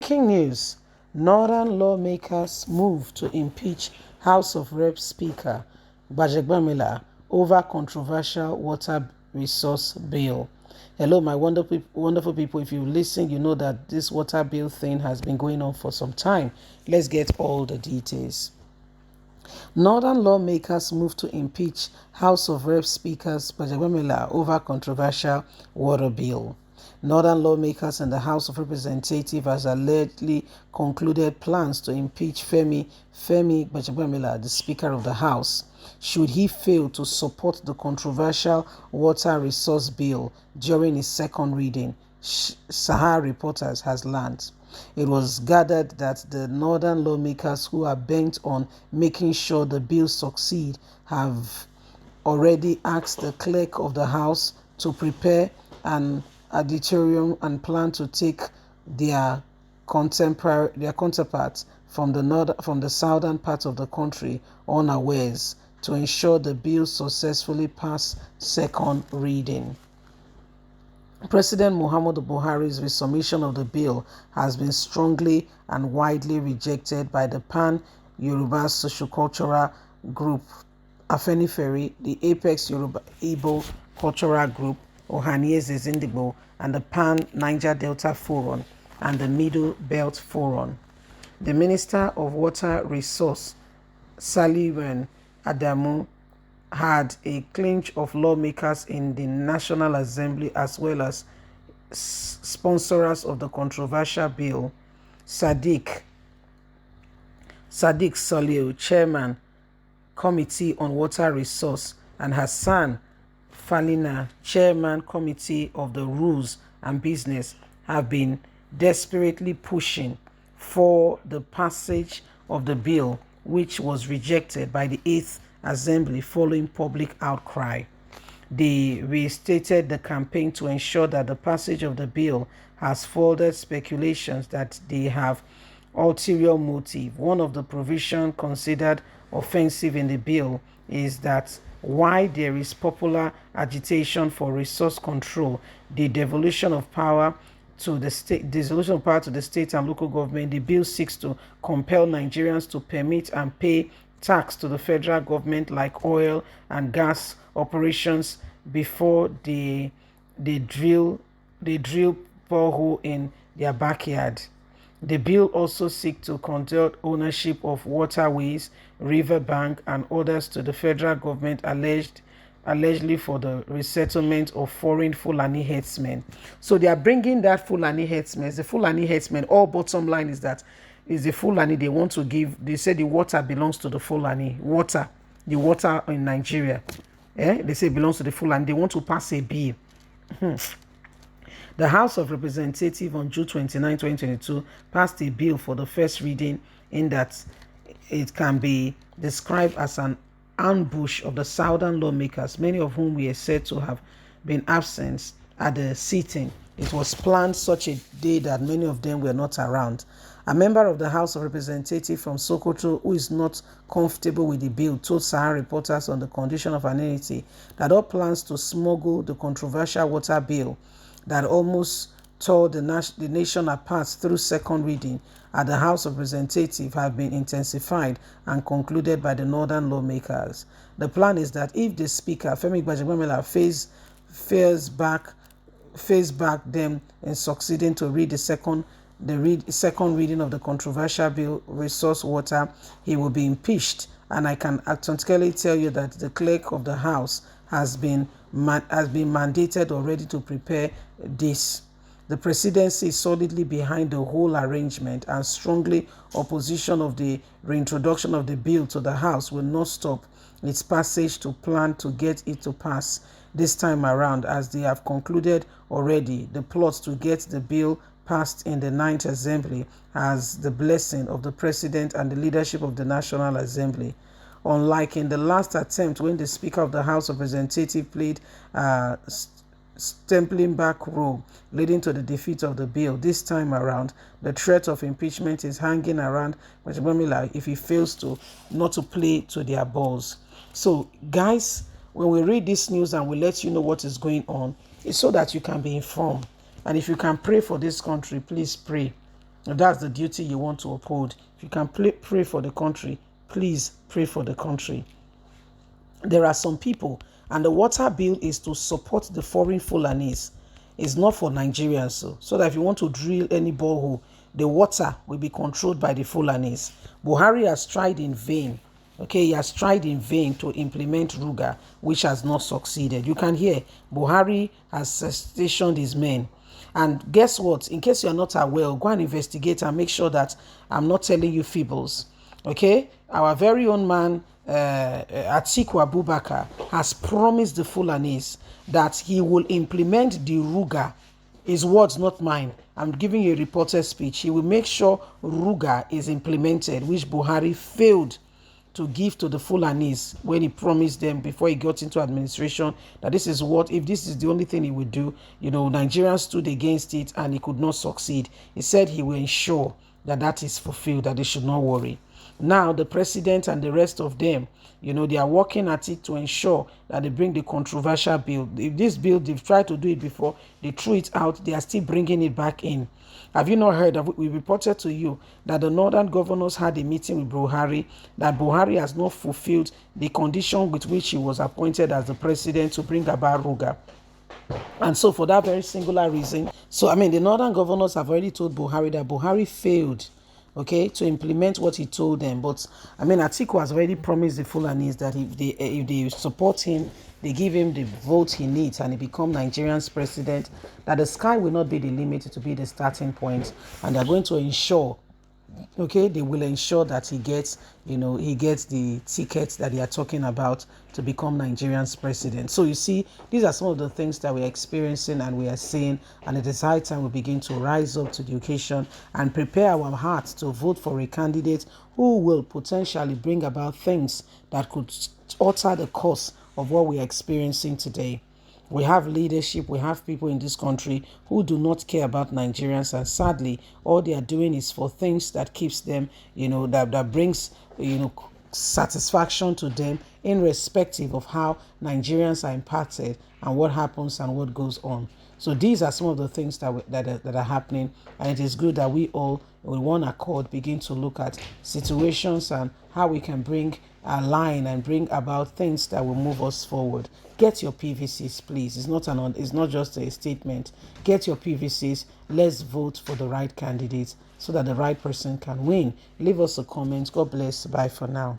King news. Northern lawmakers move to impeach House of Reps Speaker Gbajebiamila over controversial water resource bill. Hello, my wonderful people. If you listen, you know that this water bill thing has been going on for some time. Let's get all the details. Northern lawmakers move to impeach House of Reps Speaker Gbajebiamila over controversial water bill. Northern lawmakers in the House of Representatives has allegedly concluded plans to impeach Femi Gbajebiamila, the Speaker of the House, should he fail to support the controversial water resource bill during its second reading, Sahara Reporters has learned. It was gathered that the northern lawmakers who are bent on making sure the bill succeed have already asked the clerk of the House to prepare an auditorium and plan to take their counterparts from the southern part of the country unawares to ensure the bill successfully pass second reading. President Muhammadu Buhari's resubmission of the bill has been strongly and widely rejected by the Pan-Yoruba Sociocultural Group, Afenifere, the Apex Yoruba Igbo Cultural Group, Ohanieze Zindigbo, and the Pan-Niger Delta Forum and the Middle Belt Forum. The Minister of Water Resource, Saliwan Adamu, had a clinch of lawmakers in the National Assembly as well as sponsors of the controversial bill. Sadiq Salil, Chairman, Committee on Water Resource, and Hassan Falina, Chairman, Committee of the Rules and Business, have been desperately pushing for the passage of the bill, which was rejected by the 8th Assembly following public outcry. They restated the campaign to ensure that the passage of the bill has furthered speculations that they have ulterior motive. One of the provisions considered offensive in the bill is that while there is popular agitation for resource control, the devolution of power to the state and local government, the bill seeks to compel Nigerians to permit and pay tax to the federal government like oil and gas operations before they drill borehole in their backyard. The bill also seeks to conduct ownership of waterways, riverbank, and others to the federal government allegedly for the resettlement of foreign Fulani herdsmen. So they are bringing that Fulani herdsmen. The Fulani herdsmen, all bottom line is that is the Fulani they want to give. They say the water belongs to the Fulani. The water in Nigeria. They say it belongs to the Fulani. They want to pass a bill. The House of Representatives on June 29, 2022 passed a bill for the first reading in that it can be described as an ambush of the southern lawmakers, many of whom were said to have been absent at the sitting. It was planned such a day that many of them were not around. A member of the House of Representatives from Sokoto who is not comfortable with the bill told Sahara Reporters on the condition of anonymity that all plans to smuggle the controversial water bill that almost tore the nation apart through second reading at the House of Representatives have been intensified and concluded by the northern lawmakers. The plan is that if the Speaker, Femi Gbajebiamila, face back them in succeeding to read the second reading of the controversial bill, resource water, he will be impeached. And I can authentically tell you that the clerk of the House has been mandated already to prepare this. The presidency is solidly behind the whole arrangement, and strongly opposition of the reintroduction of the bill to the House will not stop its passage to plan to get it to pass this time around, as they have concluded already. The plot to get the bill passed in the 9th Assembly has the blessing of the President and the leadership of the National Assembly. Unlike in the last attempt when the Speaker of the House of Representatives played stempling back role, leading to the defeat of the bill, this time around, the threat of impeachment is hanging around Gbajebiamila if he fails not to play to their balls. So, guys, when we read this news and we let you know what is going on, it's so that you can be informed. And if you can pray for this country, please pray. That's the duty you want to uphold. If you can pray for the country, please pray for the country. There are some people, and the water bill is to support the foreign Fulanis. It's not for Nigerians. So that if you want to drill any borehole, the water will be controlled by the Fulanis. Buhari has tried in vain. Okay, he has tried in vain to implement Ruga, which has not succeeded. You can hear Buhari has stationed his men. And guess what? In case you're not aware, go and investigate and make sure that I'm not telling you fibbles. Okay, our very own man, Atiku Abubakar, has promised the Fulanis that he will implement the Ruga. His words, not mine. I'm giving you a reported speech. He will make sure Ruga is implemented, which Buhari failed to give to the Fulanis when he promised them before he got into administration that this is what, if this is the only thing he would do, Nigerians stood against it and he could not succeed. He said he will ensure that that is fulfilled, that they should not worry. Now, the president and the rest of them, they are working at it to ensure that they bring the controversial bill. If this bill, they've tried to do it before, they threw it out, they are still bringing it back in. Have you not heard? We reported to you that the northern governors had a meeting with Buhari, that Buhari has not fulfilled the condition with which he was appointed as the president to bring about Ruga. And so for that very singular reason, the northern governors have already told Buhari that Buhari failed, okay, to implement what he told them. But Atiku has already promised the Fulanis that if they support him, they give him the vote he needs and he become Nigerian's president, that the sky will not be the limit to be the starting point, and they're going to ensure, okay, they will ensure that he gets the ticket that they are talking about to become Nigerian's president. So you see, these are some of the things that we're experiencing and we are seeing, and it is high time we begin to rise up to the occasion and prepare our hearts to vote for a candidate who will potentially bring about things that could alter the course of what we're experiencing today. We have leadership, we have people in this country who do not care about Nigerians, and sadly, all they are doing is for things that keeps them, that brings, satisfaction to them, irrespective of how Nigerians are impacted and what happens and what goes on. So these are some of the things that are happening, and it is good that we all, with one accord, begin to look at situations and how we can bring a line and bring about things that will move us forward. Get your PVCs, please. It's not just a statement. Get your PVCs. Let's vote for the right candidate so that the right person can win. Leave us a comment. God bless. Bye for now.